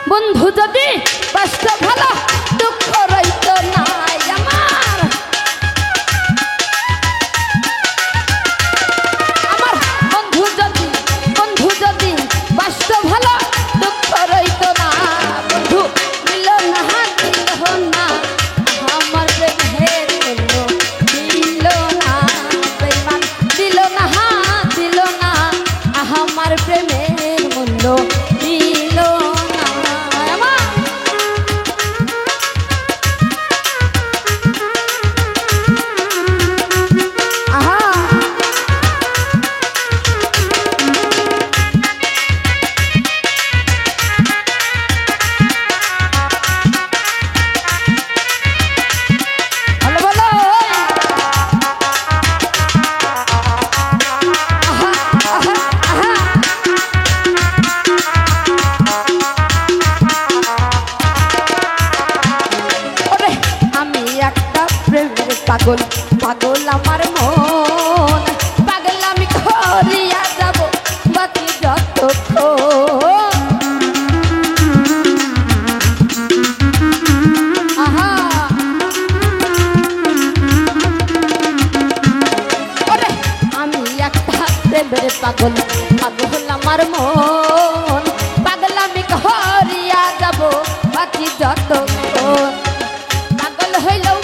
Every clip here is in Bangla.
বন্ধু যদি কষ্ট ভালো দুঃখ রইতো নাই আমার বন্ধু যদি কষ্ট ভালো দুঃখ রইতো না বন্ধু দিল না আমার প্রেমের মূল্য দিল না বেঈমান দিল না আমার প্রেমের মূল্য দিল না পাগল পাগল আমার মন পাগল আমি করিয়া যাব বাকি যতক্ষণ ওরে আমি একটা প্রেমের পাগল পাগল আমার মন পাগল আমি করিয়া যাব বাকি যতক্ষণ পাগল হইলেও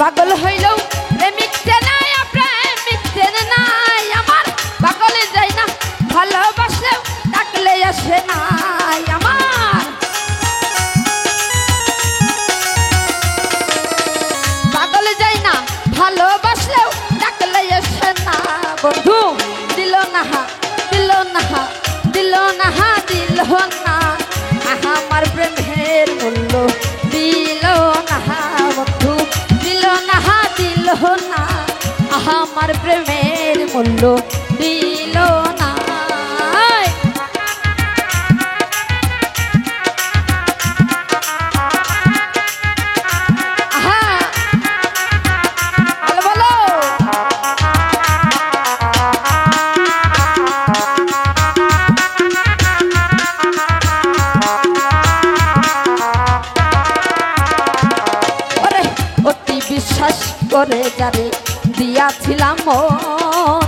পাগল হইলেও প্রেমিক চেনে প্রেমিক চেনে নাই আমার পাগলে যাই না ভালোবাসলেও ডাকলে আসে নাই আমার পাগলে যাই না ভালোবাসলেও ডাকলে আসে না বন্ধু দিল না আমার প্রেমের মূল্য দিল না বন্ধু না আমার প্রেমের মূল্য দিল না বিশ্বাস করে যারে দিয়াছিলাম মন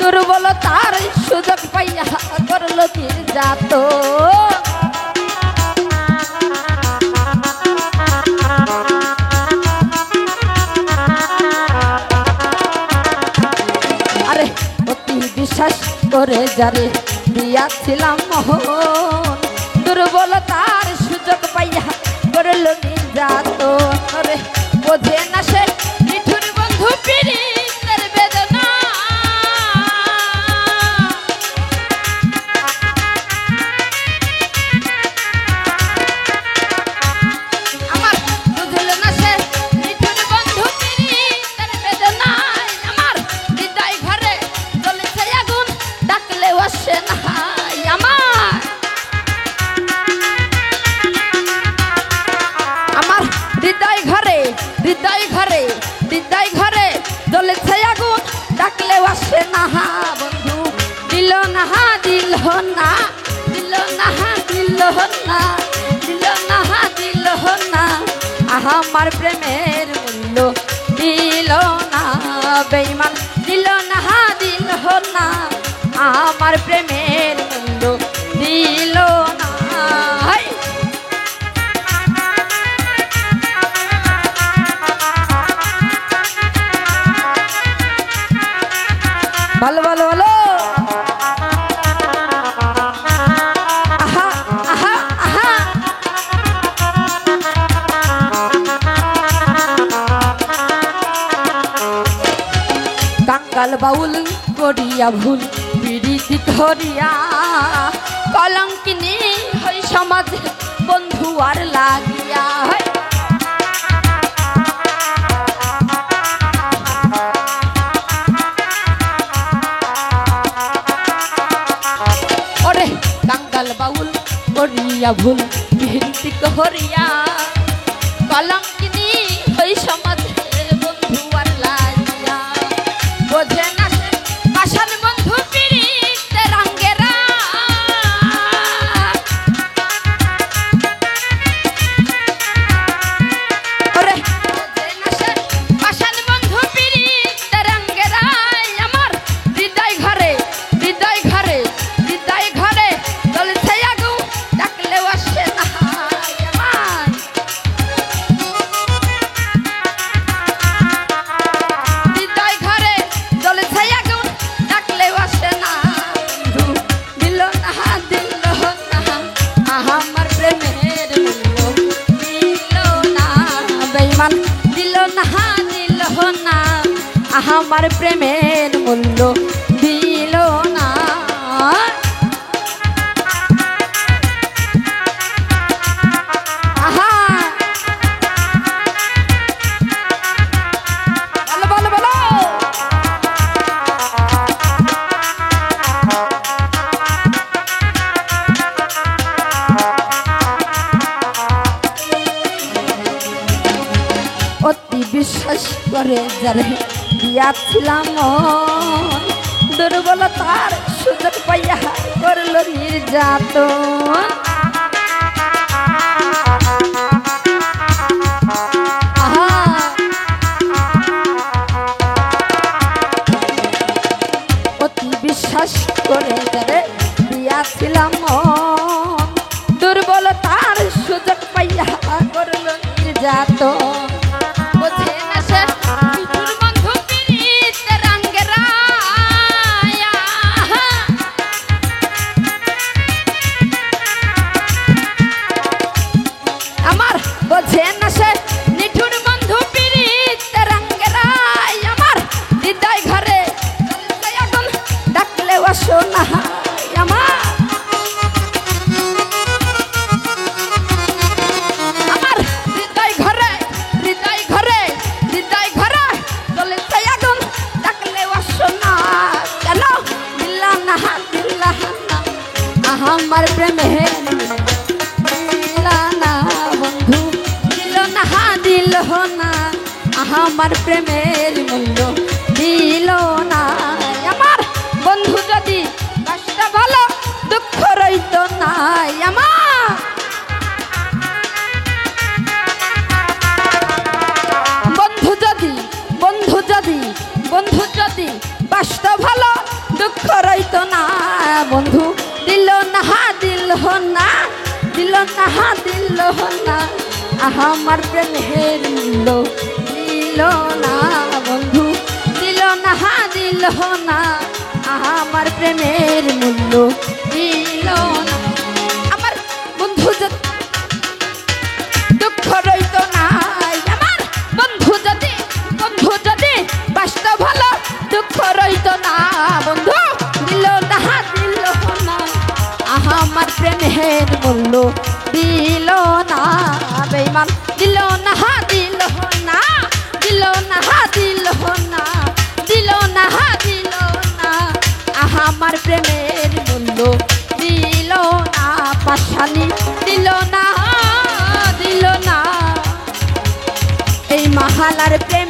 দুর্বলতার সুযোগ পাইয়া করলো নির্যাতন আরে অতি বিশ্বাস করে যারে দিয়াছিলাম মন দুর্বলতার সুযোগ পাইয়া করলো নির্যাতন আরে বোঝে না সে মিঠুর বন্ধু পীড়িতের বেদনা আমার বুঝল না সে মিঠুর বন্ধু পীড়িতের বেদনা আমার হৃদয় ঘরে জ্বলেছে আগুন ডাকলেও আসে না আমার হৃদয় ঘরে জ্বলেছে আগুন ডাকলেও আসে না বন্ধু দিল না আমার প্রেমের মূল্য দিল না বেঈমান দিল না আমার প্রেমের মূল্য দিল না ভালো ভালো ভালো কাঙ্গাল বাউল করিয়া ভুল পিড়িতি ধরিয়া কলঙ্কিনী হই সমাজে বন্ধু আর লাগিয়া বাউল করিয়া ভুল পিড়িতি ধরিয়া কলঙ্ক আমার প্রেমের মূল্য দিল না। অতি বিশ্বাস করে যারে দিয়াছিলাম দুর্বলতার সুযোগ পাইয়া করল নির্যাতন। অতি বিশ্বাস করে যারে দিয়াছিলাম দুর্বলতার সুযোগ পাইয়া করল নির্যাতন। আমার প্রেমের দিল না বন্ধু দিল না দিল না আমার প্রেমের মূল্য দিল না। আমার বন্ধু যদি কষ্ট ভালো দুঃখ রইত না। আমার বন্ধু যদি কষ্ট ভালো দুঃখ রইত না। বন্ধু দিল না দিল না দিল না দিল না আমার প্রেমের মূল্য দিল না বন্ধু দিল না দিল না আমার প্রেমের মূল্য দিল না। আমার বন্ধু দুঃখ রইত না। আমার বন্ধু যদি বাস্তব ভালো দুঃখ রইত না। বন্ধু দিল না আমার প্রেমের মূল্য দিল না। বেঈমান দিল না দিল না দিল না দিল না দিল না দিল না আমার প্রেমের মূল্য দিল না। পাশানি দিল না এই মহালার প্রেম